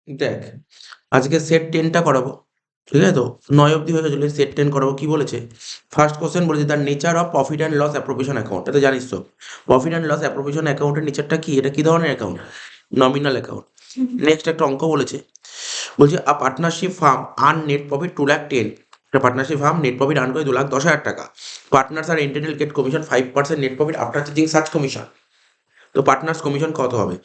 দেখ, আজকে সেট 10টা করাবো, ঠিক আছে তো? 9 অবধি হয়ে গেছিল, সেট 10 করাবো। কি বলেছে? ফার্স্ট কোশ্চেন বলেছে the nature of profit and loss appropriation account. এটা জানিস তো? প্রফিট অ্যান্ড লস অ্যাপ্রোপ্রিয়েশন অ্যাকাউন্টের নেচারটা কি? এটা কি ধরনের অ্যাকাউন্ট? Nominal account. নেক্সট একটা অঙ্ক বলেছে, বলছে a partnership firm earn net profit 210,000। একটা partnership firm net profit earn করে 2,10,000 টাকা। Partners are entitle get commission 5% net profit after charging such commission. তো পার্টনার্স কমিশন কত হবে?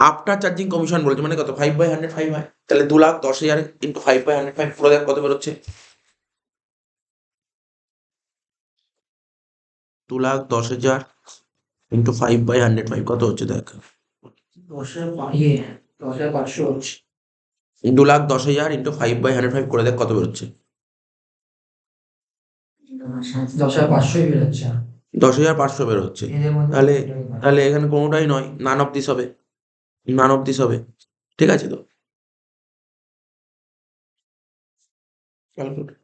আফটার চার্জিং কমিশন বলছে, মানে কত? 5/100 5 হয়, তাহলে 2,10,000 ইন্টু 5/100 5 পুরো দেখ কত বেরোচ্ছে? 2,10,000 ইন্টু 5/100 5 কত হচ্ছে দেখ? 10,500 হচ্ছে। 2,10,000 ইন্টু 5/100 5 করে দেখ কত বেরোচ্ছে? 10,500 বেরোচ্ছে। 10,500 বেরোচ্ছে। এদের মধ্যে তাহলে কোনোটাই নয়। তাহলে এখানে কোনোটাই নয়, নান অফ দিস হবে, নান অফ দিস হবে। ঠিক আছে তো? ক্যালকুলেট।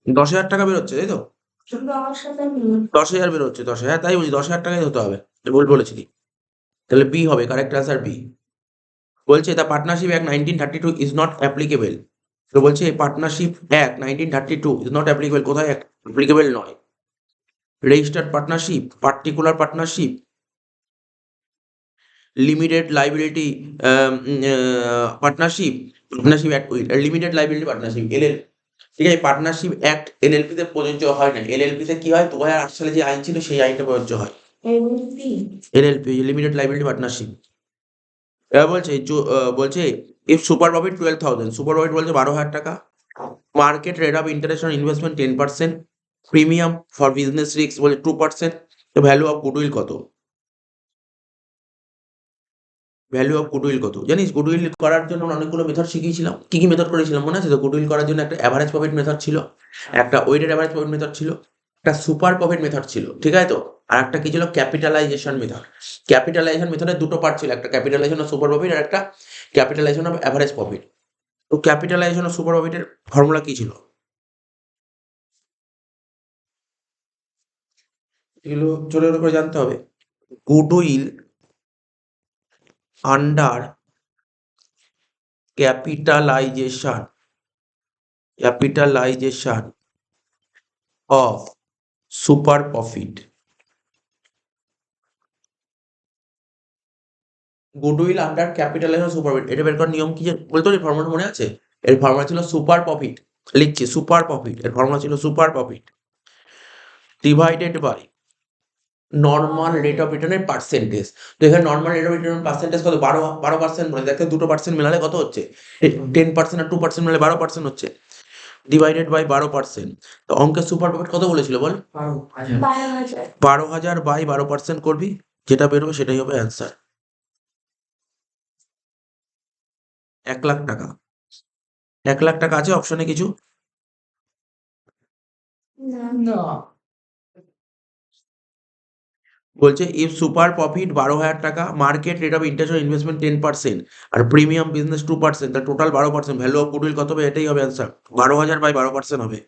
10,000 টাকা বেরোচ্ছে, তাই তো? 10,000 বেরোচ্ছে, 10,000, হ্যাঁ তাই বলছি, 10,000 টাকাই হতে হবে। ভুল বলেছিলি। তাহলে বি হবে, কারেক্ট অ্যান্সার বি। বলছে the partnership act 1932 is not applicable. তো বলছে partnership act 1932 is not applicable, কোথায় অ্যাপ্লিকেবল নয়? Registered partnership, particular partnership, limited liability partnership, partnership act will, limited liability partnership LL. ঠিক আছে, পার্টনারশিপ অ্যাক্ট এলএলপি তে প্রযোজ্য হয় না। এলএলপি তে কি হয়? 2008 সালে যে আইন ছিল সেই আইনটা প্রযোজ্য হয়। LLP limited liability partnership. এবার বলছে বলছে if super profit 12,000, super profit বলছে 12,000 টাকা। Market rate of interest on investment 10%, premium for business risk বলছে 2%। তো ভ্যালু অফ গুডউইল কত? ভ্যালু অফ গুডউইল কত জানিস? গুডউইল করার জন্য আমরা অনেকগুলো মেথড শিখিয়েছিলাম। কি কি মেথড করেছিলাম মনে আছে তো? গুডউইল করার জন্য একটা অ্যাভারেজ প্রফিট মেথড ছিল, একটা ওয়েটেড অ্যাভারেজ প্রফিট মেথড ছিল, একটা সুপার প্রফিট মেথড ছিল, ঠিক আছে তো? আর একটা কি ছিল? Capitalisation method. ক্যাপিটালাইজেশন মেথডের দুটো পার্ট ছিল, একটা ক্যাপিটালাইজেশন অফ সুপার প্রফিট আর একটা ক্যাপিটালাইজেশন অফ অ্যাভারেজ প্রফিট। তো ক্যাপিটালাইজেশন অফ সুপার প্রফিটের ফর্মুলা কি ছিল? এগুলো জোরে জোরে করে জানতে হবে। Goodwill under capitalisation, capitalisation of super profit. Goodwill under capitalisation super profit, এটা বের করার নিয়ম কি বলতো? এর ফর্মুলা মনে আছে? এর ফর্মুলা ছিল সুপার প্রফিট, লিখছি সুপার প্রফিট, এর ফর্মুলা ছিল super profit divided by normal rate of রিটার্নের পার্সেন্টেজ। তো এখানে normal rate of return percentage কত? 12% বলে। দেখতে 2% মেলালে কত হচ্ছে? 10% আর 2% মেলালে 12% হচ্ছে, ডিভাইডেড বাই 12%। তো অঙ্কের সুপার প্রফিট কত বলেছিল বল? 12,000। 12,000 বাই 12% করবি, যেটা বেরোবে সেটাই হবে অ্যান্সার। 1,00,000 টাকা। 1,00,000 টাকা আছে অপশনে কিছু? না। বলছে ইফ সুপার প্রফিট 12,000 টাকা, market rate of interest on investment 10%, আর প্রিমিয়াম বিজনেস 2%, তাহলে টোটাল 12%। ভ্যালু অফ গুডউইল কত হবে? এটাই হবে অ্যান্সার। 12,000 বাই 12% হবে,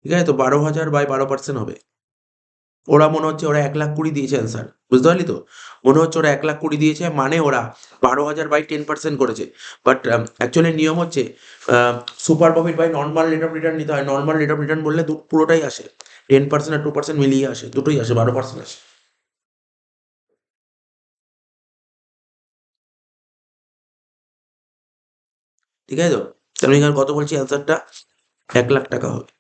ঠিক আছে তো? 12,000 বাই 12% হবে। ওরা মনে হচ্ছে ওরা 1,20,000 দিয়েছে অ্যান্সার, বুঝতে পারলি তো? মনে হচ্ছে ওরা 1,20,000 দিয়েছে, মানে ওরা 12,000 বাই 10% করেছে। বাট অ্যাকচুয়ালি নিয়ম হচ্ছে super profit by normal rate of return নিতে হয়। নর্মাল রেট অফ রিটার্ন বললে পুরোটাই আসে, 10% আর 2% মিলিয়ে আসে, দুটোই আসে, 12% আসে। ঠিক আছে তো? তাহলে এখানে কত বলছি অ্যান্সারটা? 1,00,000 টাকা হবে।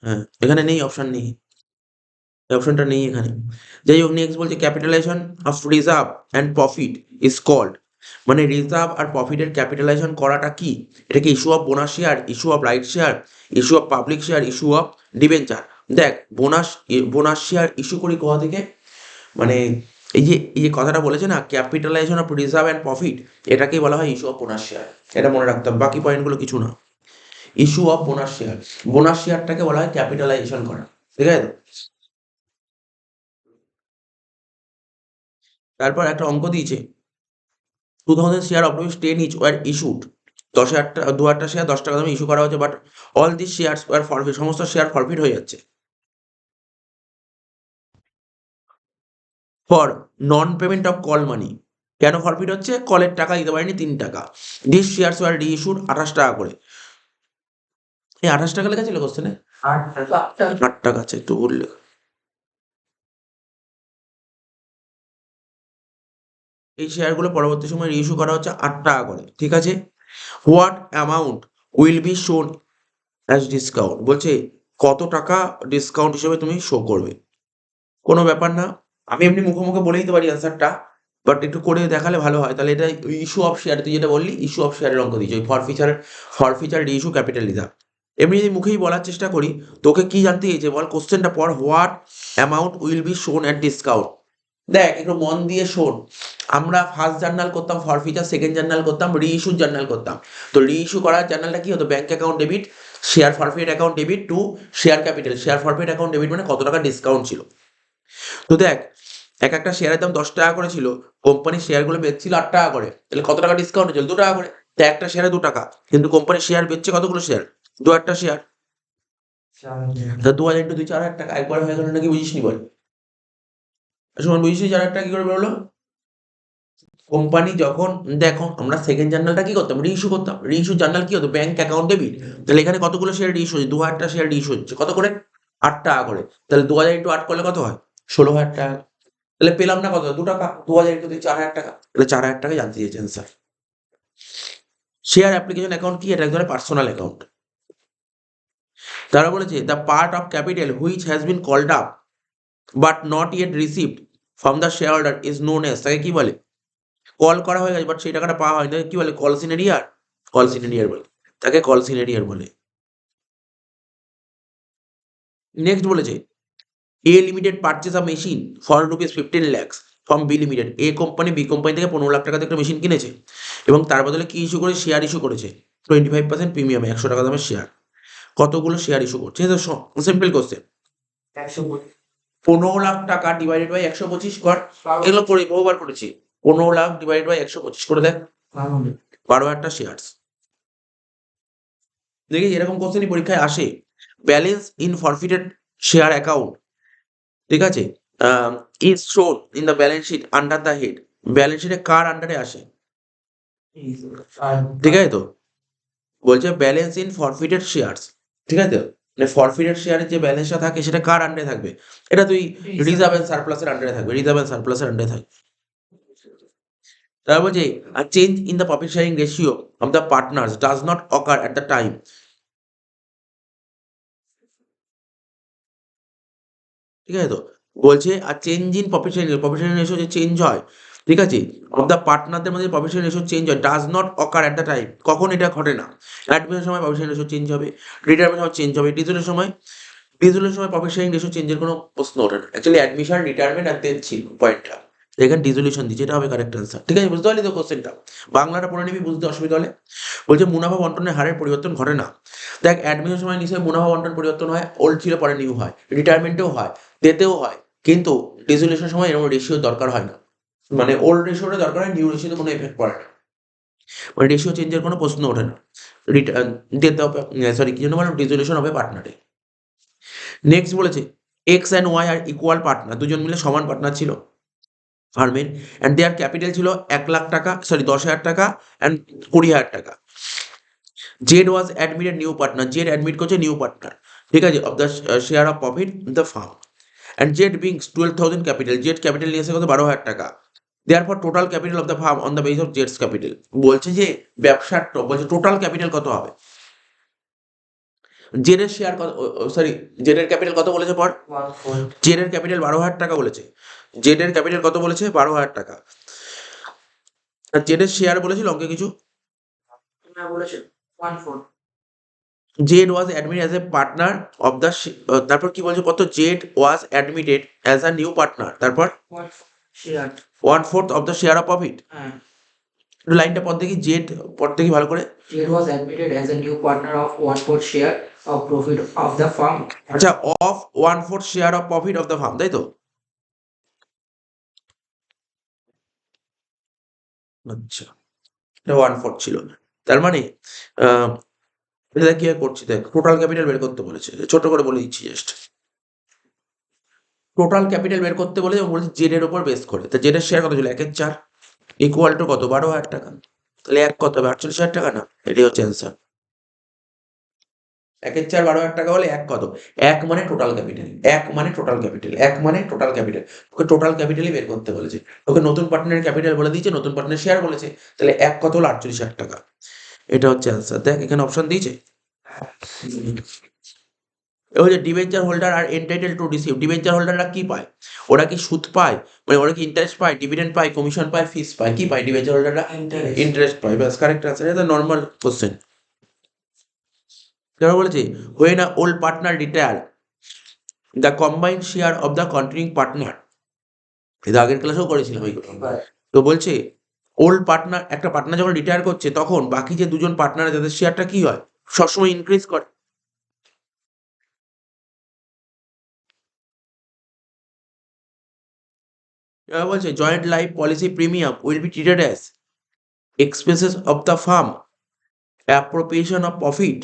হ্যাঁ, এখানে নেই, অপশন নেই, এই অপশনটা নেই এখানে। যাই হোক, নেক্সট বলছে capitalisation of reserve and profit is called. মানে রিজার্ভ আর প্রফিটের ক্যাপিটালাইজেশন করাটা কি? এটা কি issue of bonus share, issue of right share, issue of public share, issue of debenture? দেখ, বোনাস শেয়ার ইস্যু করি কোথা থেকে? মানে এই যে কথাটা বলেছে না, capitalisation of reserve and profit, এটাকেই বলা হয় ইস্যু অফ বোনাস শেয়ার। এটা মনে রাখতে হবে, বাকি পয়েন্টগুলো কিছু না। Issue of bonus share, bonus শেয়ারটাকে বলা হয় ক্যাপিটালাইজেশন করা, ঠিক আছে? তারপর একটা অঙ্ক দিয়েছে, 2,000 share of rupees 10 each were issued. 2,000 share 10 টাকা দামে ইস্যু করা হচ্ছে, but all this shares were forfeit, সমস্ত শেয়ার ফরফিট হয়ে যাচ্ছে। For non payment of call money. কেন ফরফিট হচ্ছে? কলের টাকা দিতে পারেনি 3 টাকা। দিস শেয়ারস ওয়ার রিইস্যুড 28 টাকা করে। এই 28 টাকা লেখা ছিল কোশ্চেনে? 8 টাকা আছে, একটু ভুল লেখা। এই শেয়ারগুলো পরবর্তী সময় রিইস্যু করা হচ্ছে 8 টাকা করে, ঠিক আছে? হোয়াট অ্যামাউন্ট উইল বি শোন অ্যাজ ডিসকাউন্ট? বলছে কত টাকা ডিসকাউন্ট হিসেবে তুমি শো করবে। কোনো ব্যাপার না, আমি এমনি মুখে মুখে বলে দিতে পারি অ্যান্সারটা, বাট একটু করে দেখালে ভালো হয়। তাহলে এটা ইস্যু অফ শেয়ার, তুই যেটা বললি ইস্যু অফ শেয়ারের অঙ্ক দিয়েছে, ওই ফরফিচার রিইস্যু ক্যাপিটাল রিজার্ভ। এমনি যদি মুখেই বলার চেষ্টা করি, তোকে কি জানতে চেয়েছে বল? কোশ্চেনটা পড়, হোয়াট অ্যামাউন্ট উইল বি শোন অ্যাট ডিসকাউন্ট। দেখ একটু মন দিয়ে শোন। আমরা ফার্স্ট জার্নাল করতাম ফরফিচার, সেকেন্ড জার্নাল করতাম রিইস্যু জার্নাল করতাম। তো রিইস্যু করার জার্নালটা কি হতো? Bank account debit, share four feet account debit to share capital. Share four feet account debit মানে কত টাকা ডিসকাউন্ট ছিল। তো দেখ একটা শেয়ারের দাম 10 টাকা করে ছিল, কোম্পানির শেয়ারগুলো বেচছিল 8 টাকা করে, তাহলে কত টাকা ডিসকাউন্ট হয়েছিল? 2 টাকা করে। তো একটা শেয়ারে 2 টাকা, কিন্তু কোম্পানির শেয়ার বেচছে কতগুলো শেয়ার? 2,000টা শেয়ার। তা 2,000 ইন্টু 2 4,000 টাকা, একবার হয়ে গেল নাকি? বুঝিসনি বল? সমান বুঝিস 4,000 টাকা কি করে বেরোলো? কোম্পানি যখন, দেখো আমরা সেকেন্ড জার্নালটা কি করতাম? রিইস্যু করতাম। রিইস্যু জার্নাল কি হতো? Bank account debit. তাহলে এখানে কতগুলো শেয়ার রিইস্যু হচ্ছে? 2,000টা শেয়ার রিইস্যু হচ্ছে, কত করে? 8 টাকা করে। তাহলে 2,000 ইন্টু 8 করলে কত হয়? 16,000 টাকা। তাহলে পেলাম না কত? 2 টাকা। 2,000 ইন্টু 2 4,000 টাকা। তাহলে 4,000 টাকা জানতে চেয়েছেন স্যার। শেয়ার অ্যাপ্লিকেশন অ্যাকাউন্ট কি? এটা এক ধরনের পার্সোনাল অ্যাকাউন্ট। তারা বলেছে the part of capital which has been called up but not yet received from the share holder is known as. তাকে কি বলে? কল করা হয়ে গেছে বাট সেই টাকাটা পাওয়া হয়নি, তাকে কি বলে? কলসিনেরিয়ার। কলসিনেরিয়ার বলে, তাকে কলসিনেরিয়ার বলে। নেক্সট বলেছে A limited purchase a machine for ₹15 lakhs from B limited. A company B company থেকে 15 লাখ টাকাতে একটা মেশিন কিনেছে এবং তার বদলে কি ইস্যু করে? শেয়ার ইস্যু করেছে 25% প্রিমিয়ামে, 100 টাকা দামের শেয়ার। কতগুলো শেয়ার ইস্যু করছে? তো সিম্পল কোশ্চেন। 15 লাখ টাকা ডিভাইডেড বাই 125 কর। এগুলো করে বহুবার করেছি। 15 লাখ ডিভাইডেড বাই 125 করে দেখ, 12,000টা শেয়ারস। দেখি এরকম কোশ্চেনই পরীক্ষায় আসে। Balance in forfeited share account, ঠিক আছে, is shown in the balance sheet under the head. Balance শিটে কার আন্ডারে আসে? ঠিক আছে তো, বলছে ব্যালেন্স ইন ফরফিটেড শেয়ারস, ঠিক আছে? মানে ফরফিটেড শেয়ারের যে ব্যালেন্সটা থাকে সেটা কার আন্ডারে থাকবে? এটা তুই রিজার্ভ এন্ড সারপ্লাসের আন্ডারে থাকবে, রিজার্ভ এন্ড সারপ্লাসের আন্ডারে থাকবে। তারপর বলছে a change in the profit sharing ratio of the partners does not occur at the time. ঠিক আছে তো, বলছে আর change in profit sharing ratio যে চেঞ্জ হয়, ঠিক আছে, অফ দ্য পার্টনারদের মধ্যে প্রফিট শেয়ারিং রেশিও চেঞ্জ হয়, does not occur at the time. কখন এটা ঘটে না? অ্যাডমিশনের সময় প্রফিট শেয়ারিং রেশিও চেঞ্জ হবে, রিটায়ারমেন্টের সময় চেঞ্জ হবে, ডিজলের সময় প্রফিট শেয়ারিং রেশিও চেঞ্জের কোনো প্রশ্ন ওঠে না। অ্যাকচুয়ালি অ্যাডমিশন, রিটায়ারমেন্ট আর দেন ছিল পয়েন্টটা। এখানে ডিজলিউশন দিচ্ছে, এটা হবে কারেক্ট অ্যান্সার। ঠিক আছে, বুঝতে পারলি তো কোশ্চেনটা? বাংলাটা পড়ে নিবি, বুঝতে অসুবিধা হলে। বলছে মুনাফা বন্টনের হারের পরিবর্তন ঘটে না। দেখ অ্যাডমিশনের সময় নিশ্চয়ই মুনাফা বন্টন পরিবর্তন হয়, ওল্ড ছিল পরে নিউ হয়, রিটায়ারমেন্টেও হয়, ডেতেও হয়, কিন্তু ডিজলিউশনের সময় এরকম রেশিও দরকার হয় না। মানে ওল্ড রেশিওটা দরকার হয়, নিউ রেশিওতে কোনো এফেক্ট পড়ে না, মানে রেশিও চেঞ্জের কোনো প্রশ্ন ওঠে না। ডেতে হবে, সরি কি জন্য বললাম? ডিজলিউশন হবে পার্টনারে। নেক্সট বলেছে X and Y are equal partner, দুজন মিলে সমান পার্টনার ছিল ফার্মের, অ্যান্ড দেয়ার ক্যাপিটাল ছিল 1,00,000 টাকা, সরি 10,000 টাকা অ্যান্ড 20,000 টাকা। Z was admitted new partner, Z admit করছে নিউ পার্টনার, ঠিক আছে, of the share of profit the firm, and Z brings 12,000 capital, Z capital নিয়ে এসে কত? 12,000 টাকা। Therefore total capital of the firm on the base of জেডস capital. বলছে যে ব্যবসার বলছে টোটাল ক্যাপিটাল কত হবে? জেডের শেয়ার কত, সরি জেডের ক্যাপিটাল কত বলেছে পর? জেডের ক্যাপিটাল 12,000 টাকা বলেছে। জেডের ক্যাপিটাল কত বলেছে? 12,000 টাকা। আর জেডের শেয়ার বলেছিল অঙ্কে কিছু? Z was admitted as a partner of the, তারপর কি বলছে কত? Z was admitted as a new partner, তারপর 1/4 of the share of profit. লাইনটা পর দেখি, জেড পর দেখি ভালো করে। Jade was admitted as a new partner of 1/4 share of profit of the firm. আচ্ছা, of 1/4 share of profit of the farm, তাই তো? আচ্ছা, এটা 1/4 ছিল। তার মানে এটা কি করছি, দেখ টোটাল ক্যাপিটাল বের করতে বলেছে, ছোট করে বলে দিচ্ছি জাস্ট। টোটাল ক্যাপিটাল বের করতে বলে জেড এর উপর বেস করে, তা জেড এর শেয়ার কত ছিল 1/4 ইকুয়াল টু কত 12,000 টাকা, তাহলে এক কত হবে 48,000 টাকা না, এটাই হচ্ছে অ্যান্সার। 1/4 12,000 টাকা হলে এক কত, এক মানে টোটাল ক্যাপিটাল, এক মানে টোটাল ক্যাপিটাল, এক মানে টোটাল ক্যাপিটাল, ওকে টোটাল ক্যাপিটালই বের করতে বলেছে, ওকে নতুন পার্টনারের ক্যাপিটাল বলে দিয়েছে, নতুন পার্টনার শেয়ার বলেছে, তাহলে এক কত হলো 48,000 টাকা, এটা হচ্ছে অ্যান্সার। দেখ এখানে অপশন দিয়েছে, এবার হচ্ছে debenture holder are entitle to receive, debenture হোল্ডাররা কি পায়, ওরা কি সুদ পায়, মানে ওরা কি ইন্টারেস্ট পায়, ডিভিডেন্ড পায়, কমিশন পায়, ফিস পায়, কি পায় ডিবেঞ্চার হোল্ডাররা, ইন্টারেস্ট পায়, ব্যাস কারেক্ট আনসার, এটা নর্মাল কোশ্চেন। তারপর বলেছে when a old partner retire the combined share of the continuing partner, এটা আগের ক্লাসেও করেছিলাম এইগুলো। তো বলছে ওল্ড পার্টনার, একটা পার্টনার যখন রিটায়ার করছে তখন বাকি যে দুজন পার্টনার যাদের শেয়ারটা কি হয় সবসময় ইনক্রিজ করে। এবার বলছে joint life policy premium will be treated as expenses of the firm, appropriation of profit,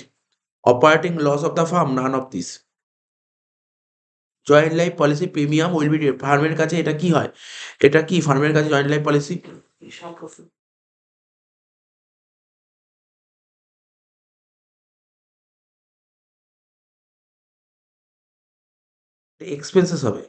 operating loss of the firm, none of this. Joint life policy premium will be, ফার্মের কাছে এটা কি হয়, এটা কি ফার্মের কাছে জয়েন্ট লাইফ পলিসি, এক্সপেন্সেস হবে।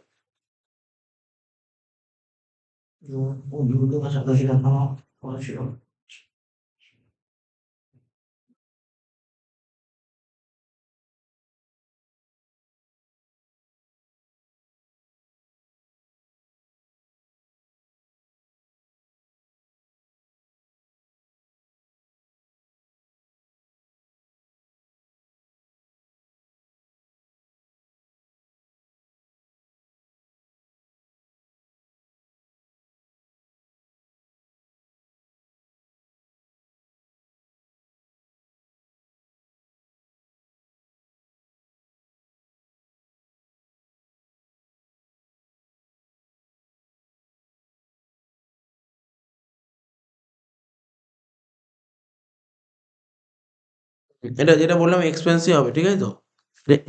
এটা যেটা বললাম এক্সপেন্সিভ হবে, ঠিক আছে তো,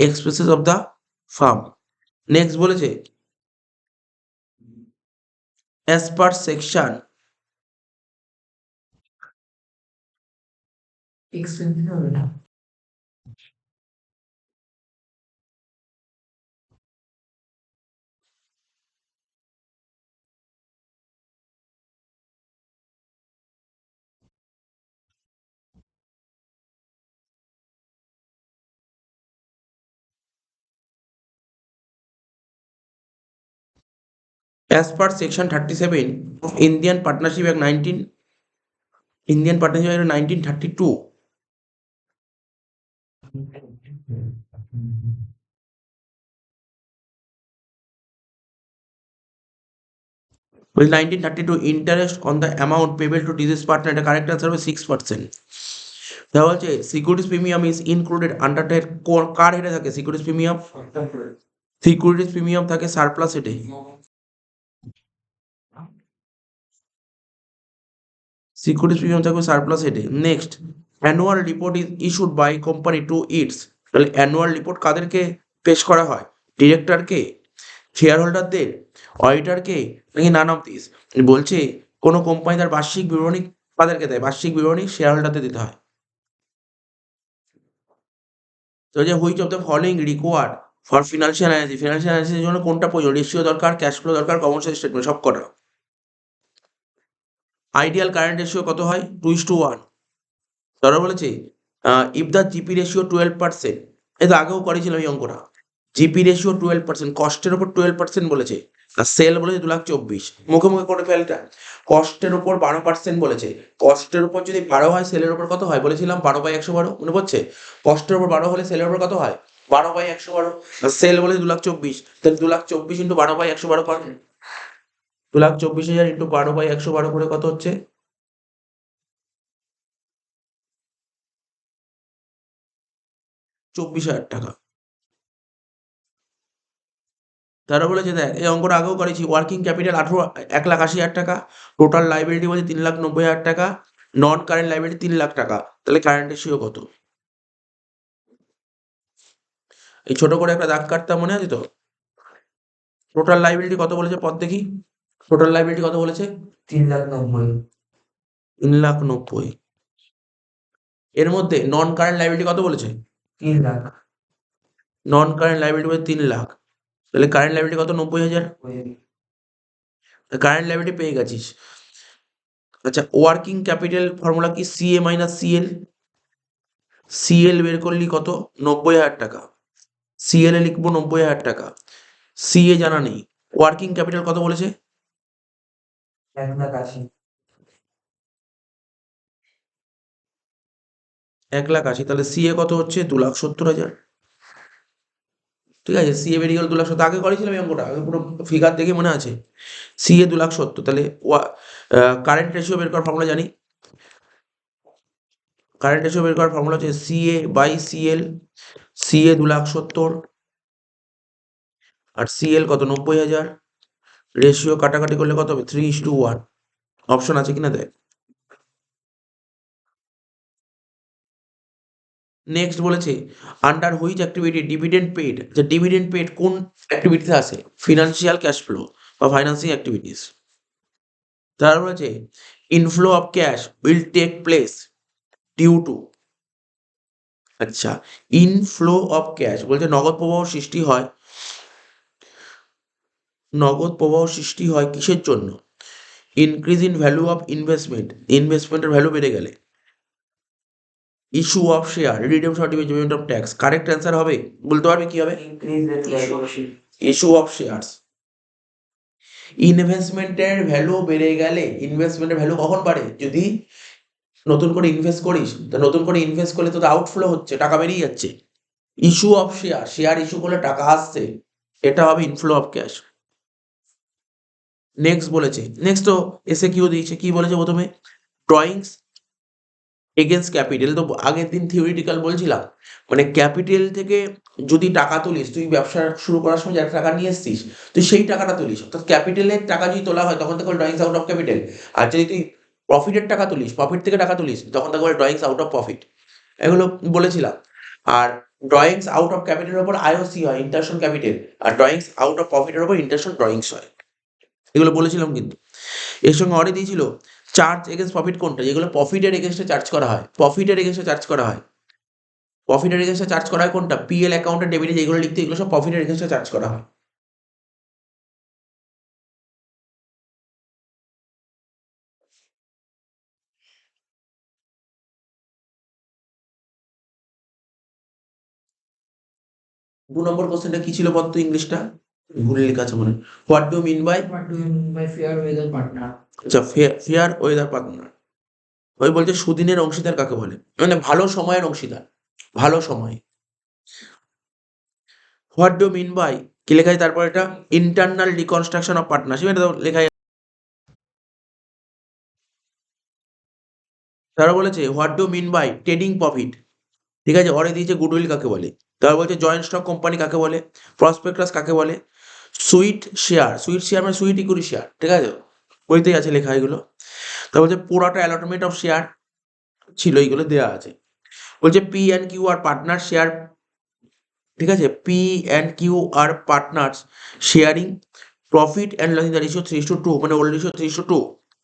expenses of the farm. Next বলেছে অ্যাজ পার সেকশন, এক্সপেন্সিভ হবে না। as per section 37 of Indian Partnership Act 1932, with 1932 interest on the amount payable to deceased partner, এটা কারেক্ট আনসার হবে 6%। তাহলে বলছে securities premium is included under the, কার হেডে থাকে সিকিউরিটিজ প্রিমিয়াম, সিকিউরিটিজ প্রিমিয়াম থাকে সারপ্লাস হেডে, সিকিউরিটিজ প্রিমিয়াম থাকবে সারপ্লাস হেডে। Next annual report is issued by company to its, তাহলে অ্যানুয়াল রিপোর্ট কাদেরকে পেশ করা হয়, ডিরেক্টরকে, শেয়ার হোল্ডারদের, অডিটরকে, নাকি নান অফ দিস। বলছে কোনো কোম্পানি তার বার্ষিক বিবরণী কাদেরকে দেয়, বার্ষিক বিবরণী শেয়ার হোল্ডারদের দিতে হয়। তো যে which of the following required for financial analysis, financial অ্যানালিসিসের জন্য কোনটা প্রয়োজন, রেশিও দরকার, ক্যাশ ফ্লো দরকার, কমার্শিয়াল স্টেটমেন্ট, সব কটা। আইডিয়াল কারেন্ট রেশিও কত হয় 2:1। তারা বলেছে ইফ দ্য জিপি রেশিও 12%, এটা আগেও করেছিলাম এই অঙ্কটা, জিপি রেশিও 12%, কস্টের উপর 12% বলেছে, আর সেল বলেছে 2,24,000, মুখে মুখে করে ফেলটা, কস্টের উপর 12% বলেছে, কস্টের উপর যদি 12 হয় সেলের উপর কত হয় বলেছিলাম 12/112, মনে পড়ছে, কস্টের উপর 12 হলে সেলের উপর কত হয় 12/112, সেল বলে 2,24,000, তাহলে 2,24,000 ইন্টু 12/112 কর, 2,24,000 ইন্টু 12/112 করে কত হচ্ছে 24,000 টাকা। তারা বলেছে দেখ এই অঙ্কটা আগেও করেছি, ওয়ার্কিং ক্যাপিটাল 1,80,000 টাকা, টোটাল লাইবিলিটি বলছে 3,90,000 টাকা, নন কারেন্ট লাইবিলিটি 3,00,000 টাকা, তাহলে কারেন্ট রেশিও কত, এই ছোট করে একটা দাগ কাটতে মনে আছে তো। টোটাল লাইবিলিটি কত বলেছে পদ দেখি, টোটাল লাইবিলিটি কত বলেছে 3,90,000 3,90,000। এর মধ্যে নন কারেন্ট লাইবিলিটি কত বলেছে, 3,00,000 নন কারেন্ট লাইবিলিটি বলে 3,00,000, তাহলে কারেন্ট লাইবিলিটি কত 90,000, কারেন্ট লাইবিলিটি পেয়ে গেছিস। আচ্ছা ওয়ার্কিং ক্যাপিটাল ফর্মুলা কি সিএ মাইনাস সিএল, সিএল বের করলি কত 90,000 টাকা, সিএল এ লিখবো 90,000 টাকা, সিএ জানা নেই, ওয়ার্কিং ক্যাপিটাল কত বলেছে 1,80,000 1,80,000, তাহলে সিএ কত হচ্ছে 2,70,000। ঠিক আছে, সিএ বেরিয়ে গেল 2,70,000, আগে করেছিলাম এই অঙ্কটা, আগে পুরো ফিগার দেখে মনে আছে। সিএ 2,70,000, তাহলে কারেন্ট রেশিও বের করার ফর্মুলা জানি, কারেন্ট রেশিও বের করার ফর্মুলা হচ্ছে সিএ বাই সিএল, সিএ 2,70,000 আর সিএল কত 90,000, রেশিও কাটাকাটি করলে কত হবে 3:1। অপশন আছে কিনা দেখ। নেক্সট বলেছে under which activity dividend paid, যে ডিভিডেন্ড পেড কোন অ্যাক্টিভিটিতে আসে, ফিনান্সিয়াল ক্যাশ ফ্লো বা ফাইন্যান্সিং অ্যাক্টিভিটিস। তারপর বলেছে inflow of cash will take place due to, আচ্ছা ইনফ্লো অফ ক্যাশ বলছে নগদ প্রবাহ সৃষ্টি হয়, নগদ প্রবাহ সৃষ্টি হয় কিসের জন্য, increase in value of investment, ইনভেস্টমেন্টের ভ্যালু বেড়ে গেলে, issue of share, redeem certificate, payment of tax. Correct answer হবে, বলতে পারবে কি হবে, increase in value of share. Issue of shares. ইনভেস্টমেন্টের ভ্যালু বেড়ে গেলে, ইনভেস্টমেন্টের ভ্যালু কখন বাড়ে, যদি নতুন করে ইনভেস্ট করিস, তো নতুন করে ইনভেস্ট করলে তো আউটফ্লো হচ্ছে, টাকা বেরিয়ে যাচ্ছে। Issue of share, share issue করলে টাকা আসছে, এটা হবে ইনফ্লো অফ ক্যাশ। নেক্সট বলেছে, নেক্সট তো এসে কিউ দিয়েছে, কি বলেছে প্রথমে ড্রয়িংস এগেন্স্ট ক্যাপিটাল, তো আগের দিন থিওরিটিক্যাল বলছিলাম, মানে ক্যাপিটাল থেকে যদি টাকা তুলিস, তুই ব্যবসা শুরু করার সময় যারা টাকা নিয়ে এসছিস, তুই সেই টাকাটা তুলিস, অর্থাৎ ক্যাপিটালের টাকা যদি তোলা হয় তখন তাকে ড্রয়িংস আউট অফ ক্যাপিটাল। আর যদি তুই প্রফিটের টাকা তুলিস, প্রফিট থেকে টাকা তুলিস, তখন তাকে বলে ড্রয়িংস আউট অফ প্রফিট, এগুলো বলেছিলাম। আর ড্রয়িংস আউট অফ ক্যাপিটালের উপর আইওসি হয়, ইন্টারন্যাশনাল ক্যাপিটাল, আর ড্রয়িংস আউট অফ প্রফিটের উপর ইন্টারন্যাশনাল ড্রয়িংস হয়, এগুলো বলেছিলাম কিন্তু। এর সঙ্গে অরে দিয়েছিল চার্জ এগেন্স্ট প্রফিট কোনটা, যেগুলো প্রফিটের এগেন্স্টে চার্জ করা হয়, প্রফিটের এগেন্স্টে চার্জ করা হয়, প্রফিটের এগেন্স্টে চার্জ করা হয় কোনটা, পিএল অ্যাকাউন্টে ডেবিটে যেগুলো লিখতে, এগুলো সব প্রফিটের এগেন্স্টে চার্জ করা হয়। দু নম্বর কোশ্চেনটা কি ছিল বলতো, ইংলিশটা ভুলে লেখা আছে মনে, what do mean by, What do you mean by fair weather partner? আচ্ছা ফেয়ার ওয়েদার পার্টনার, ওই বলছে সুদিনের অংশীদার কাকে বলে, মানে ভালো সময়ের অংশীদার, ভালো সময়। হোয়াট ডু মিন বাই কি লেখা আছে তারপর, এটা ইন্টারনাল রিকনস্ট্রাকশন অফ পার্টনারশিপ, এটা তো লেখা। তারা বলেছে what do mean by trading profit, ঠিক আছে, অরে দিয়েছে গুডউইল কাকে বলে, তারা বলছে জয়েন্ট স্টক কোম্পানি কাকে বলে, প্রসপেক্টাস কাকে বলে, সুইট শেয়ার, সুইট শেয়ার মানে সুইট ইকুইটি শেয়ার, ঠিক আছে, বইতেই আছে লেখা এগুলো। তারপর বলছে পুরাটা অ্যালটমেন্ট অফ শেয়ার ছিল, এইগুলো দেওয়া আছে। বলছে P and Q are partner share, ঠিক আছে, P and Q are partners sharing profit and loss in the ratio 3:2, মানে ওল্ড রেশিও 3:2।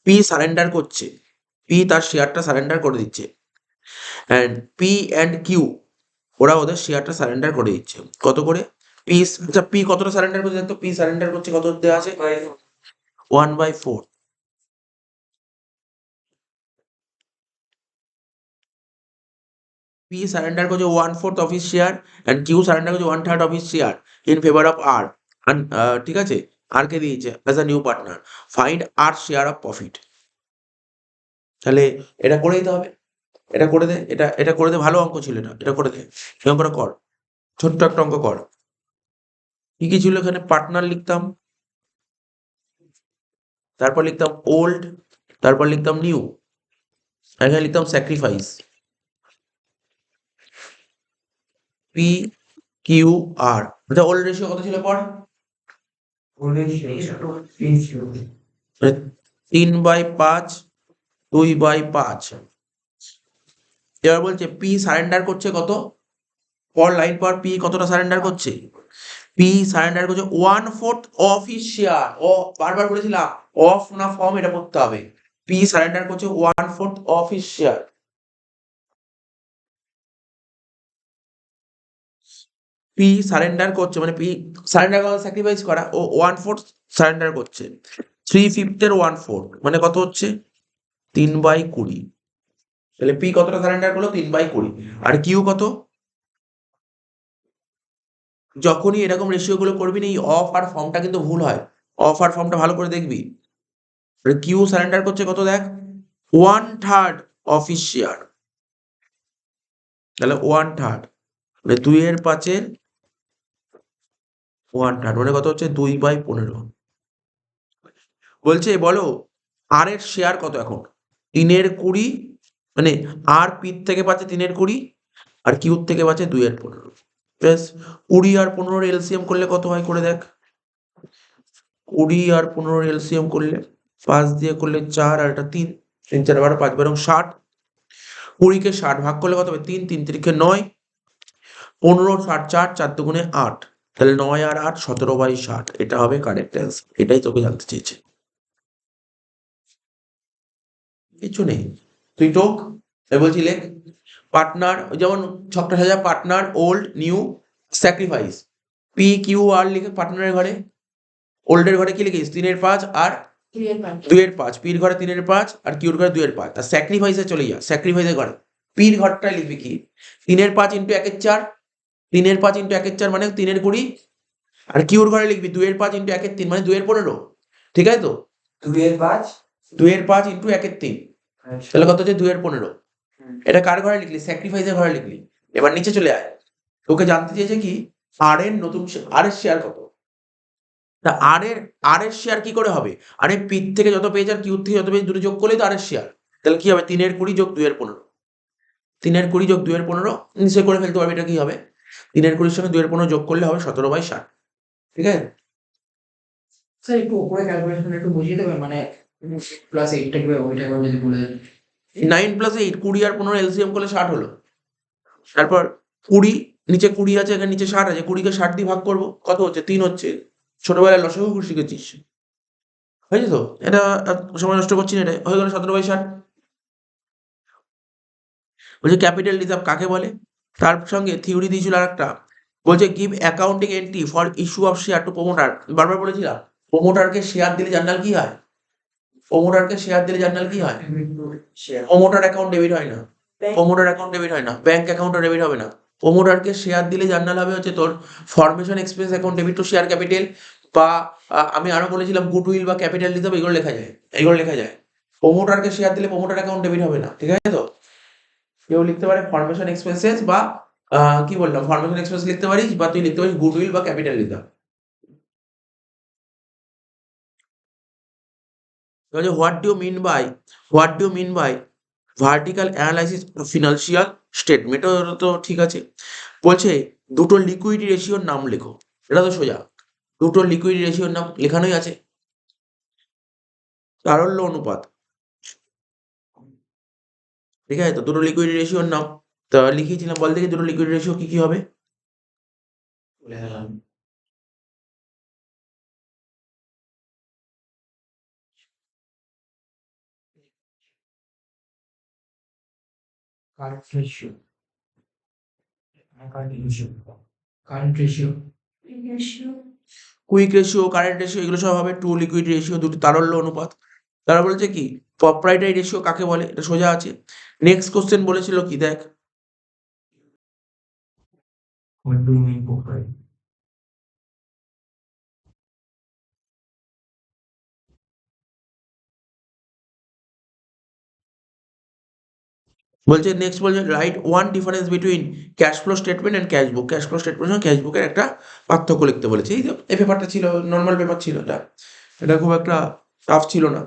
পি সারেন্ডার করছে, পি তার শেয়ারটা সারেন্ডার করে দিচ্ছে, অ্যান্ড পি অ্যান্ড কিউ ওরা ওদের শেয়ারটা সারেন্ডার করে দিচ্ছে, কত করে, পি, আচ্ছা পি কতটা সারেন্ডার করছে, তো পি সারেন্ডার করছে কত দেওয়া আছে 1/4, পি সারেন্ডার করছে 1/4 of his share, and Q surrender করছে 1/3 of his share in favour of R, ঠিক আছে, আর কে দিয়েছে as a new partner, find R share of profit. তাহলে এটা করে দিতে হবে, এটা করে দে, এটা করে দে, ভালো অঙ্ক ছিল এটা, এটা করে দে, এই অঙ্কটা কর, ছোট্ট একটা অঙ্ক কর। কি কি ছিল এখানে, পার্টনার লিখতাম, তারপর লিখতাম ওল্ড, তারপর লিখতাম নিউ, এখানে লিখতাম স্যাক্রিফাইস, পি কিউ আর। আচ্ছা ওল্ড রেশিও কত ছিল পর, মানে 3/5, 2/5। এবার বলছে পি সারেন্ডার করছে কত, পর লাইন পর পি কতটা সারেন্ডার করছে, পি সারেন্ডার করছে 1/4 অফ হিজ শেয়ার। ও বারবার বলেছিলাম অফ না ফর্ম এটা পড়তে হবে। পি সারেন্ডার করছে 1/4 of his share. P surrender করছে মানে পি সারেন্ডার করা স্যাক্রিফাইস করা, ও 1/4 সারেন্ডার করছে। 3/5 এর 1/4 মানে কত হচ্ছে 3/20। তাহলে পি কতটা সারেন্ডার করলো 3/20। আর কিউ কত? যখনই এরকম রেশিও গুলো করবি না, এই অফ আর ফর্মটা কিন্তু ভুল হয়। অফ আর ফর্মটা ভালো করে দেখবি। কিউ সারেন্ডার করছে কত দেখ, 1/3 অফ হিজ শেয়ার। তাহলে 1/3 মানে 2/5 1/3 মানে কত হচ্ছে 2/15। বলছে বলো আর এর শেয়ার কত এখন, 3/20 মানে আর পি থেকে পাচ্ছে 3/20 আর কিউ থেকে পাচ্ছে 2/15। বেশ, 20 আর 15 এলসিএম করলে কত হয় করে দেখ। 20 আর 15 এলসিএম করলে 5 দিয়ে করলে 4 আর এটা 3, 3 4 12 5 12 60। 20 কে 60 ভাগ করলে কত হবে 3 3 3 9, 15 60 4 4 দুগুণে 8। তাহলে 9 আর 8 17/60। এটা হবে কারেক্ট অ্যান্সার। এটাই তোকে জানতে চেয়েছে। কিছু নেই, তুই টোক। বলছি লেখ পার্টনার, যেমন ছকটা সাজা partner old new sacrifice. P Q R লিখে পার্টনারের ঘরে, ওল্ডের ঘরে কি লিখিস 3/5 আর 2/5। পির ঘরে 3/5 আর কিউর ঘরে 2/5। আর স্যাক্রিফাইসে চলে যা, স্যাক্রিফাইসের ঘরে পির ঘরটায় লিখবি কি 3/5 ইন্টু 1/4। 3/5 ইন্টু 1/4 মানে 3/20। আর কিউর ঘরে লিখবি 2/5 ইন্টু 1/3 মানে 2/15। ঠিক আছে তো, 2/5 2/5 ইন্টু 1/3 তাহলে কত হচ্ছে 2/15। এটা কার ঘরে লিখলি, স্যাক্রিফাইসের ঘরে লিখলি। এবার নিচে চলে আয়, তোকে জানতে চেয়েছে কি আর এর নতুন আর এর শেয়ার কত। তা আর এর শেয়ার কি করে হবে, আরে পি থেকে যত পেয়েছে আর কিউ থেকে যত পেয়েছে দুটো যোগ করলেই তো আর এর শেয়ার। তাহলে কি হবে 3/20 যোগ 2/15। 3/20 যোগ 2/15 নিশ্চয় করে ফেলতে পারবে। এটা কি হবে 3/20 সঙ্গে 2/15 যোগ করলে হবে 17/60। ঠিক আছে, স্যার একটু উপরে ক্যালকুলেশন একটু বুঝিয়ে দেবেন, মানে +8 টা কিভাবে ওইটা একবার যদি বলে দেন। 9 + 8 20 আর 15 এলসিএম করলে 60 হলো। তারপর 20 নিচে 20 আছে, এখানে নিচে 60 আছে, 20 কে 60 দিয়ে ভাগ করবো কত হচ্ছে 3 হচ্ছে। ছোটবেলায় লসাগু শিখেছিস, হয়েছে তো। এটা সময় নষ্ট করছি না, এটা হয়ে গেল 17/60। বলছে ক্যাপিটাল রিজার্ভ কাকে বলে, তার সঙ্গে থিওরি দিয়েছিল আর একটা। বলছে give accounting entry for issue of share two promoter. বারবার বলেছিলাম প্রমোটারকে শেয়ার দিলে জার্নাল কি হয়, প্রমোটারকে শেয়ার দিলে জার্নাল কি হয়, প্রমোটার অ্যাকাউন্ট ডেবিট হয় না, প্রমোটার অ্যাকাউন্ট ডেবিট হয় না, ব্যাংক অ্যাকাউন্টে ডেবিট হবে না। প্রমোটারকে শেয়ার দিলে জার্নাল হবে হচ্ছে তোর formation expense account debit to share capital, বা আমি আরো বলেছিলাম গুডউইল বা ক্যাপিটাল রিজার্ভ, এগুলো লেখা যায়, এগুলো লেখা যায়। প্রমোটারকে শেয়ার দিলে প্রমোটার অ্যাকাউন্ট ডেবিট হবে না। ঠিক আছে তো, কেউ লিখতে পারে ফরমেশন এক্সপেন্সেস বা কি বললাম ফরমেশন এক্সপেন্স লিখতে পারিস, বা তুই লিখতে পারিস গুডউইল বা capital reserve. What do mean by vertical analysis financial statement. এটা তো ঠিক আছে। বলছে দুটো লিকুইডিটি রেশিওর নাম লেখো। এটা তো সোজা, দুটো লিকুইডিটি রেশিওর নাম লেখানোই আছে। তারল্য অনুপাত, ঠিক আছে তো, দুটো লিকুইডিটি রেশিওর নাম তা লিখিয়েছিলাম। বল দেখি দুটো লিকুইডিটি রেশিও কি কি হবে। বলে দিলাম current ratio, current ratio, quick ratio, current ratio, এগুলো সব হবে টু লিকুইডিটি রেশিও, দুটো তারল্য অনুপাত। তারা বলছে কি প্রপ্রাইটারি রেশিও কাকে বলে, এটা সোজা আছে। নেক্সট কোশ্চেন বলেছিল কি দেখ, what do you mean profile? বলছে নেক্সট বলছে right one difference between cash flow statement and cash book. Cash flow statement এবং ক্যাশ বুকের একটা পার্থক্য লিখতে বলেছে। এই যে এই পেপারটা ছিল নর্মাল পেপার ছিল, এটা এটা খুব একটা টাফ ছিল না।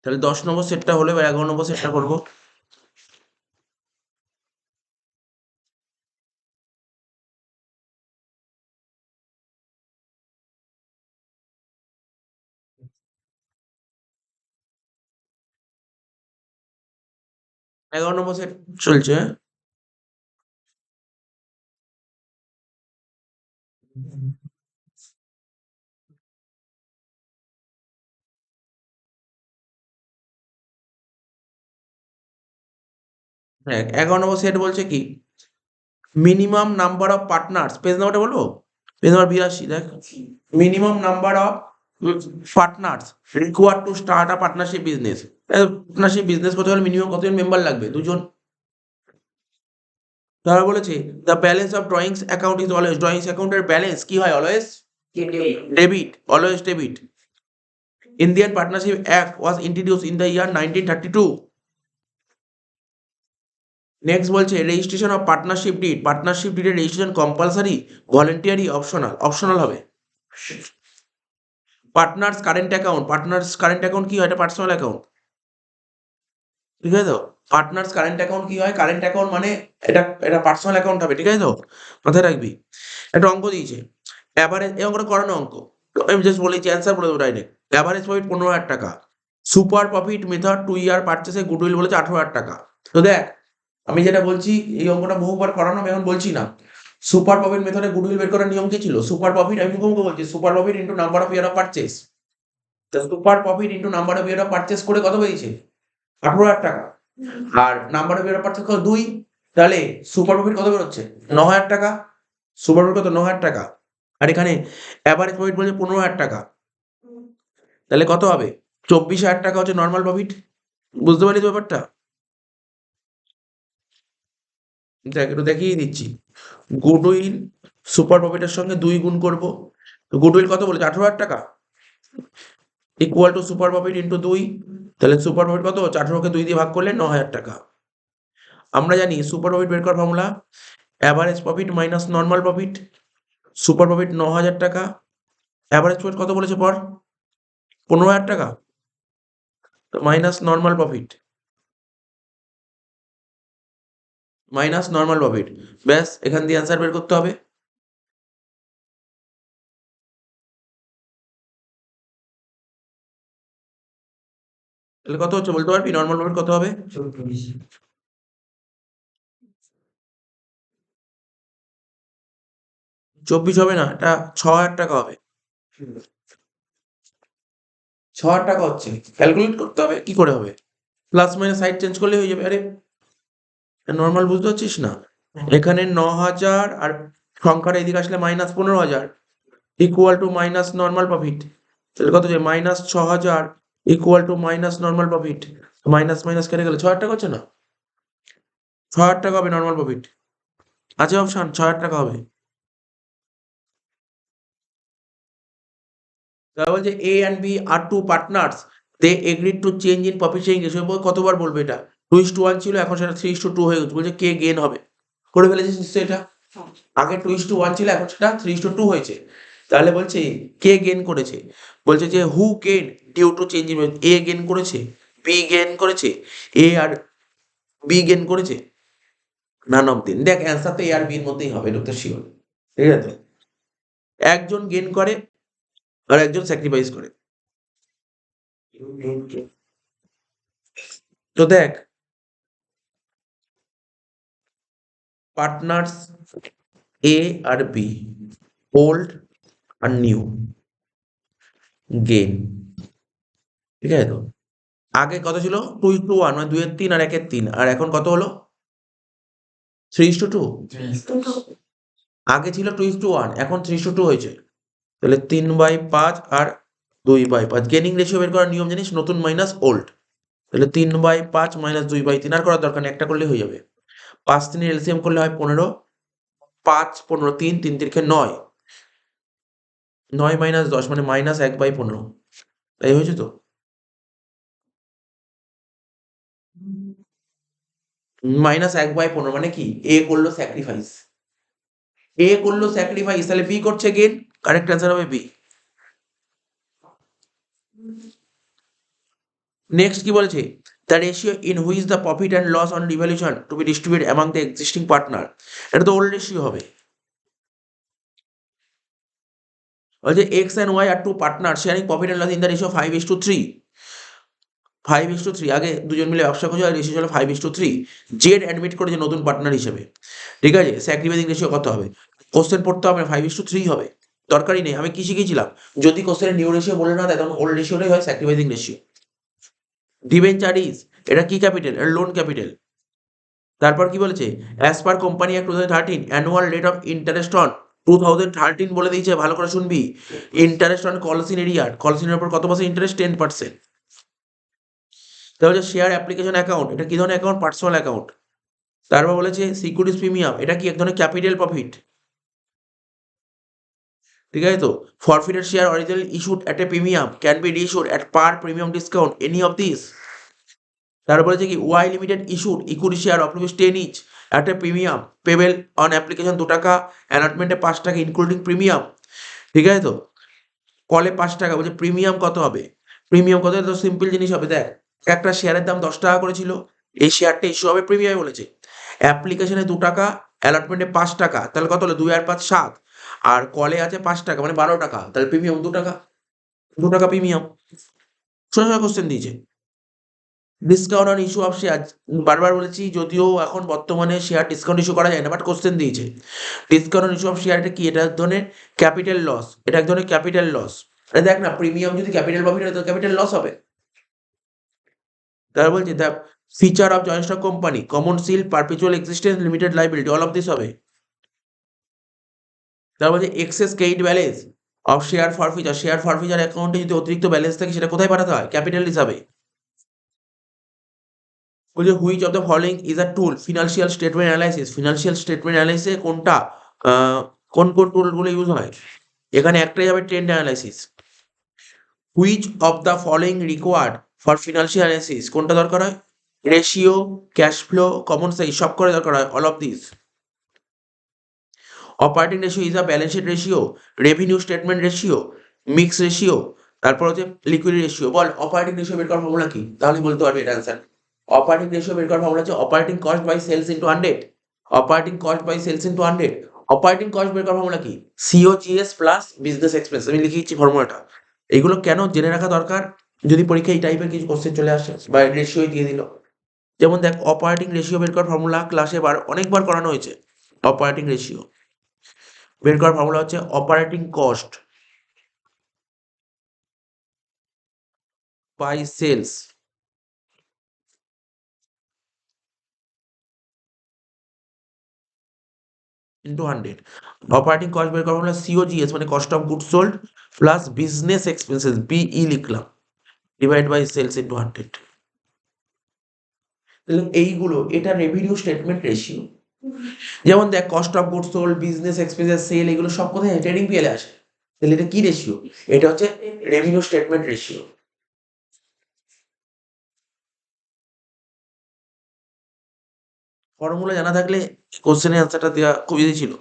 তাহলে 10 নম্বর সেটটা হলে এবার 11 নম্বর সেটটা করবো। এগারো নম্বর সেট চলছে। হ্যাঁ, 11 নম্বর সেট বলছে কি minimum number of partners, page নাম্বারটা বলবো, পেজ নাম্বার 82 দেখ। Minimum number of partners required to start a partnership business. Partnership business করতে হলে মিনিমাম কতজন মেম্বার লাগবে? 2 জন। তারা বলেছে the balance of drawings account is always, drawings অ্যাকাউন্টের ব্যালেন্স কি হয়? Always debit, always debit. Indian partnership act was introduced in the year 1932। Next বলছে registration of partnership deed, partnership ডিডের registration compulsory, voluntary, optional? Optional হবে। Partners current account, partners current account কি হয়? এটা personal account, ঠিক আছে তো? Partners current account কি হয়? কারেন্ট অ্যাকাউন্ট মানে এটা এটা পার্সোনাল অ্যাকাউন্ট হবে, ঠিক আছে তো? মাথায় রাখবি। একটা অঙ্ক দিয়েছে, অ্যাভারেজ, এই অঙ্কটা করানো অঙ্ক, তো আমি জাস্ট বলেছি অ্যান্সার বলে দেবো ডাইরেক্ট। অ্যাভারেজ প্রফিট 15,000 টাকা, সুপার প্রফিট মেথড 2 ইয়ার পারচেসে গুডউইল বলেছে 18,000 টাকা। তো দেখ আমি যেটা বলছি এই অঙ্কটা বহুবার করানো, আমি এখন বলছি না। সুপার প্রফিট মেথডে গুডউইল বের করার নিয়ম কি ছিল? সুপার প্রফিট, আমি মুখে বলছি, super profit into number of year of purchase. Super profit into number of year of purchase করে কত পেয়েছে? 18,000 টাকা। আর number of year of purchase কত? 2। তাহলে সুপার প্রফিট কত বেরোচ্ছে? 9,000 টাকা। সুপার প্রফিট কত? 9,000 টাকা। আর এখানে অ্যাভারেজ প্রফিট বলছে 15,000 টাকা। তাহলে কত হবে? 24,000 টাকা হচ্ছে নর্মাল প্রফিট। বুঝতে পারিস ব্যাপারটা? দেখ একটু দেখিয়ে দিচ্ছি। গুডউইল সুপার প্রফিটের সঙ্গে 2 গুণ করব। তো গুডউইল কত বলেছে? 18,000 টাকা equal to super profit into 2। তাহলে সুপার প্রফিট কত হচ্ছে? 18কে 2 দিয়ে ভাগ করলে 9,000 টাকা। আমরা জানি সুপার প্রফিট বের করার formula average profit minus normal profit. Super profit 9,000 টাকা, অ্যাভারেজ প্রফিট কত বলেছে পর? 15,000 টাকা, তো minus normal profit, minus normal profit. ব্যাস এখান দিয়ে অ্যান্সার বের করতে হবে। তাহলে কত হচ্ছে বলতে পারবি? নর্মাল প্রফিট কত হবে? 24 হবে না, এটা 6,000 টাকা হবে। 6,000 টাকা হচ্ছে। ক্যালকুলেট করতে হবে, কি করে হবে? প্লাস মাইনাস সাইড চেঞ্জ করলে হয়ে যাবে। আরে নর্মাল বুঝতে পারছিস না? এখানে 9,000 আর সংখ্যাটা এদিকে আসলে minus 15,000 equal to minus normal profit. তাহলে কত হচ্ছে? Minus 6,000 equal to minus normal profit. Minus minus কেটে গেলে 6,000 টাকা হচ্ছে না? 6,000 টাকা হবে নর্মাল প্রফিট। আছে অপশন, 6,000 টাকা হবে। তাহলে বলছে A and B are two partners, they agreed to change in profit sharing ratio. কতবার বলবে এটা? 2:1 ছিল, এখন সেটা 3:2 হয়ে গেছে। বলছে কে গেন হবে। করে ফেলেছিস নিশ্চয়ই এটা। আগে 2:1 ছিল, এখন সেটা 3:2 হয়েছে। তাহলে বলছে কে গেন করেছে? বলছে যে who gain due to change in, A gain করেছে, বি গেন করেছে, এ আর বি গেন করেছে, নান অফ দিন। দেখ অ্যান্সার তো এ আর বির মধ্যেই হবে, এটা তো শিওর, ঠিক আছে? একজন গেন করে আর একজন স্যাক্রিফাইস করে। তো দেখ partners A R B, old are new, gain, ঠিক আছে তো? আগে কত ছিল? 2:1, মানে 2-এর 3 আর 1-এর 3, আর এখন কত হলো? 3:2। আগে ছিল 2:1, এখন 3:2 হয়েছে। তাহলে 3/5 আর 2/5। গেনিং রেশিও বের করার নিয়ম জানিস? নতুন মাইনাস ওল্ড। তাহলে 3/5 মাইনাস 2/3, আর করার দরকার নেই, একটা করলে হয়ে যাবে। 5-3 এলসিএম করলে হয় 15, 5 15 3 3 3 9, 9 মাইনাস 10 মানে মাইনাস 1/15। তাই হয়েছে তো? মাইনাস 1/15 মানে কি? এ করলো স্যাক্রিফাইস, এ করলো স্যাক্রিফাইস, তাহলে বি করছে গেন। কারেক্ট অ্যান্সার হবে বি। নেক্সট কি বলেছে, the ratio in which the profit and loss on revaluation to be distributed among the existing partner. এটা তো ওল্ড রেশিও হবে। বলছে X and Y are two partner sharing profit and loss in the ratio 5:3। 5:3 আগে দুজন মিলে ব্যবসা করছে, আর ratio ছিল 5:3। জেড অ্যাডমিট করেছে নতুন পার্টনার হিসেবে, ঠিক আছে, স্যাক্রিফাইসিং রেশিও কত হবে? কোশ্চেন পড়তে হবে না, 5:3 হবে, দরকারই নেই। আমি কি শিখেছিলাম, যদি কোশ্চেনে নিউ রেশিও বলে না দেয় তখন ওল্ড রেশিওটাই হয় স্যাক্রিফাইসিং রেশিও। ডিবেঞ্চার ইজ, এটা কি ক্যাপিটাল? এটা লোন ক্যাপিটাল। তারপর কি বলেছে, as per company act 2013 annual rate of interest on 2013 বলে দিয়েছে, ভালো করে শুনবি। ইন্টারেস্ট অন কলসিন এরিয়ার, কলসিনের উপর কত পার্সেন্ট ইন্টারেস্ট? 10%। তাহলে হচ্ছে শেয়ার অ্যাপ্লিকেশন অ্যাকাউন্ট, এটা কি ধরনের অ্যাকাউন্ট? Personal account. তারপর বলেছে সিকিউরিটিজ প্রিমিয়াম, এটা কি এক ধরনের ক্যাপিটাল প্রফিট, ঠিক আছে তো। Forfeited share original issued at a premium can be reissued at par premium discount any of this. তারপর বলেছে কি Y limited issued equity share of ₹10 each at a premium payable on application 2 টাকা, অ্যালটমেন্টে 5 টাকা including premium, ঠিক আছে তো। কলে 5 টাকা, বলছে প্রিমিয়াম কত হবে? প্রিমিয়াম কত? তো সিম্পল জিনিস হবে, দেখ একটা শেয়ারের দাম 10 টাকা করে ছিল, এই শেয়ারটা ইস্যু হবে প্রিমিয়ামে বলেছে, অ্যাপ্লিকেশনে 2 টাকা, অ্যালটমেন্টে 5 টাকা, তাহলে কত হলো? 2 আর 5 7, আর কলে আছে 5 টাকা মানে 12 টাকা, তাহলে প্রিমিয়াম 2 টাকা, 2 টাকা প্রিমিয়াম। সোজা কোশ্চেন দিয়েছে। Discount on issue of share, বারবার বলেছি যদিও এখন বর্তমানে শেয়ার ডিসকাউন্ট ইস্যু করা যায় না, বাট কোশ্চেন দিয়েছে। Discount on issue of share, এটা কি? এটা এক ধরনের ক্যাপিটাল লস, এটা এক ধরনের ক্যাপিটাল লস। আরে দেখ না, প্রিমিয়াম যদি ক্যাপিটাল প্রফিট হয় তো ক্যাপিটাল লস হবে। তারা বলছে the feature of joint stock company, common seal, perpetual existence, limited liability, all of this হবে। তারা বলছে excess credit balance of share forfeiture, share forfeiture অ্যাকাউন্টে যদি অতিরিক্ত ব্যালেন্স থাকে সেটা কোথায় পাঠাতে হয়? ক্যাপিটাল হিসাবে। বলছে which of the following is a tool financial statement analysis, financial statement অ্যানালাইসিসে কোনটা কোন কোন টুলগুলো ইউজ হয়? এখানে একটাই যাবে, trend analysis. Which of the following required for financial analysis, কোনটা দরকার হয়? Ratio, cash flow, common size, সব করে দরকার হয়, all of this. Operating ratio is a balance sheet ratio, revenue statement ratio, mix ratio, তারপর হচ্ছে লিকুইডিটি রেশিও। বল অপারেটিং রেশিও বের করার ফর্মুলা কি? তাহলে বলতে পারবি এটা অ্যান্সার। অপারেটিং রেশিও বের করার ফর্মুলা হচ্ছে operating cost by sales into 100। Operating cost by sales into 100। Operating cost বের করার ফর্মুলা কি? COGS plus business expense. আমি লিখে দিচ্ছি ফর্মুলাটা। এইগুলো কেন জেনে রাখা দরকার, যদি পরীক্ষায় এই টাইপের কিছু কোশ্চেন চলে আসে বা রেশিও দিয়ে দিল। যেমন দেখ অপারেটিং রেশিও বের করার ফর্মুলা ক্লাসে অনেকবার করানো হয়েছে। অপারেটিং রেশিও বের করার ফর্মুলা হচ্ছে operating cost by sales into 100। Operating cost বের করার ফর্মুলা সিওজিএস মানে cost of good sold plus business expenses, BE লিখলাম, ডিভাইড বাই সেলস ইন্টু 100। তাহলে এইগুলো, এটা রেভিনিউ স্টেটমেন্ট রেশিও। যেমন দেখ cost of good sold, business expenses, sale, এগুলো সব কোথায় ট্রেডিং পিএলে আসে। তাহলে এটা কি রেশিও? এটা হচ্ছে রেভিনিউ স্টেটমেন্ট রেশিও। ফর্মুলা জানা থাকলে কোশ্চেনের অ্যান্সারটা দেওয়া খুব ইজি ছিল।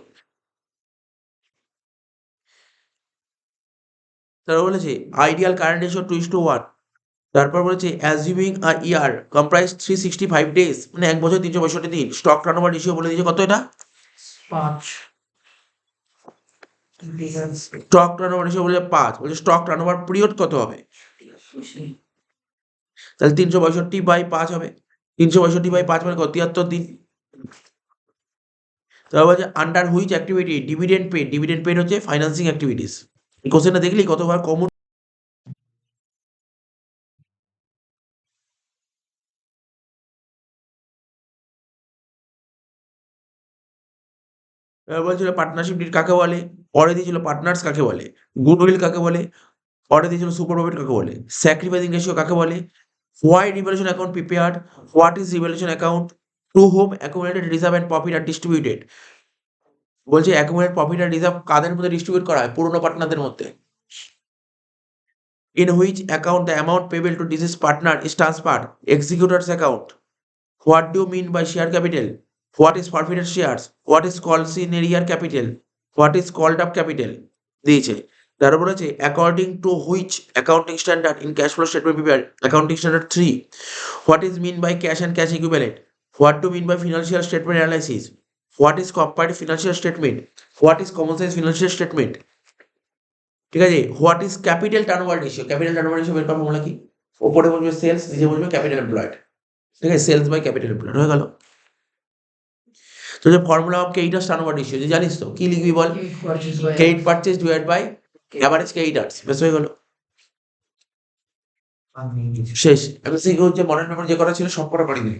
তারপর বলেছে আইডিয়াল কারেন্ট রেশিও 2:1। তারপর বলেছে অ্যাজিউমিং আ ইয়ার কম্প্রাইজ 365 ডেজ মানে 1 বছর 365 দিন, স্টক টার্নওভার রেশিও বলে দিয়েছে কত? এটা 5। স্টক টার্নওভার রেশিও বলে 5, বলছে স্টক টার্নওভার পিরিয়ড কত হবে? তাহলে 365/5 হবে। 365/5 মানে কত? 73 দিন। তারপর বলছে under which activity dividend paid, dividend paid হচ্ছে ফাইন্যান্সিং অ্যাক্টিভিটিস। এই কোশ্চেনটা দেখলি কতবার কমন। এবার বলছিল পার্টনারশিপ ডিড কাকে বলে, পরে দিয়েছিল পার্টনার্স কাকে বলে, গুডউইল কাকে বলে, পরে দিয়েছিল সুপার প্রফিট কাকে বলে, স্যাক্রিফাইসিং রেশিও কাকে বলে, why revaluation account prepared, what is revaluation account, to whom accumulated reserve and profit are distributed. বলছে অ্যাকুমুলেটেড প্রফিট আর রিজার্ভ কাদের মধ্যে ডিস্ট্রিবিউট করা হয়? পুরনো পার্টনারদের মধ্যে। In which account the amount payable to deceased partner is transferred, executors account. What do mean by share capital, what is forfeited shares, what is calls in arrear capital, what is called up capital দিয়েছে। তারপর বলেছে according to which accounting standard in cash flow statement prepare accounting standard 3 what is mean by cash and cash equivalent what to mean by financial statement analysis what is comparative financial statement what is common size financial statement ঠিক আছে what is capital turnover ratio capital turnover ratio বের করার formula কি ওপরে বলবে sales নিচে বলবে capital employed ঠিক আছে সেলস বাই ক্যাপিটাল এমপ্লয়েড হয়ে গেল তো যে formula of creditors turnover ratio যে জানিস তো কি লিখবি বল credit purchase divide by average creditors বেশ হয়ে গেল শেষ এমসিকিউ হচ্ছে মডেল পেপার যে করা ছিল সব করা করে দিবি